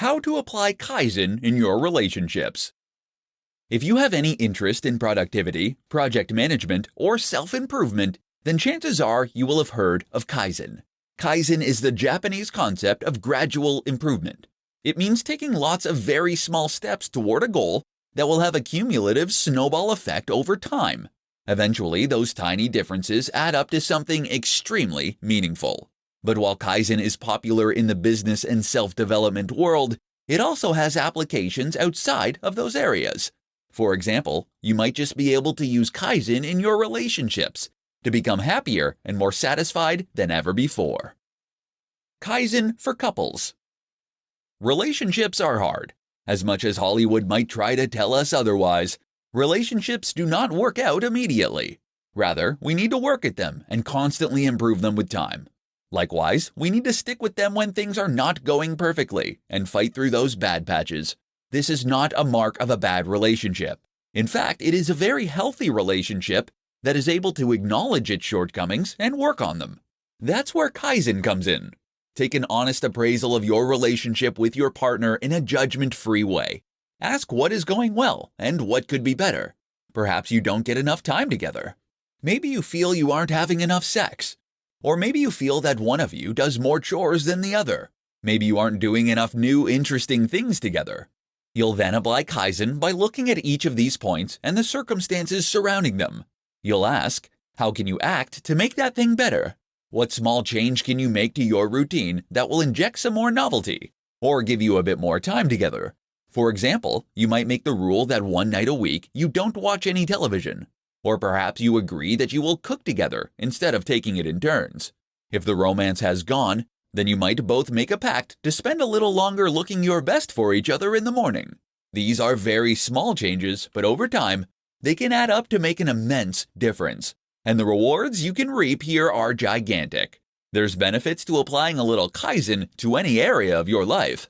How to apply Kaizen in your relationships. If you have any interest in productivity, project management, or self-improvement, then chances are you will have heard of Kaizen. Kaizen is the Japanese concept of gradual improvement. It means taking lots of very small steps toward a goal that will have a cumulative snowball effect over time. Eventually, those tiny differences add up to something extremely meaningful. But while Kaizen is popular in the business and self-development world, it also has applications outside of those areas. For example, you might just be able to use Kaizen in your relationships to become happier and more satisfied than ever before. Kaizen for couples. Relationships are hard. As much as Hollywood might try to tell us otherwise, relationships do not work out immediately. Rather, we need to work at them and constantly improve them with time. Likewise, we need to stick with them when things are not going perfectly and fight through those bad patches. This is not a mark of a bad relationship. In fact, it is a very healthy relationship that is able to acknowledge its shortcomings and work on them. That's where Kaizen comes in. Take an honest appraisal of your relationship with your partner in a judgment-free way. Ask what is going well and what could be better. Perhaps you don't get enough time together. Maybe you feel you aren't having enough sex. Or maybe you feel that one of you does more chores than the other. Maybe you aren't doing enough new, interesting things together. You'll then apply Kaizen by looking at each of these points and the circumstances surrounding them. You'll ask, how can you act to make that thing better? What small change can you make to your routine that will inject some more novelty or give you a bit more time together? For example, you might make the rule that one night a week you don't watch any television. Or perhaps you agree that you will cook together instead of taking it in turns. If the romance has gone, then you might both make a pact to spend a little longer looking your best for each other in the morning. These are very small changes, but over time, they can add up to make an immense difference. And the rewards you can reap here are gigantic. There's benefits to applying a little Kaizen to any area of your life.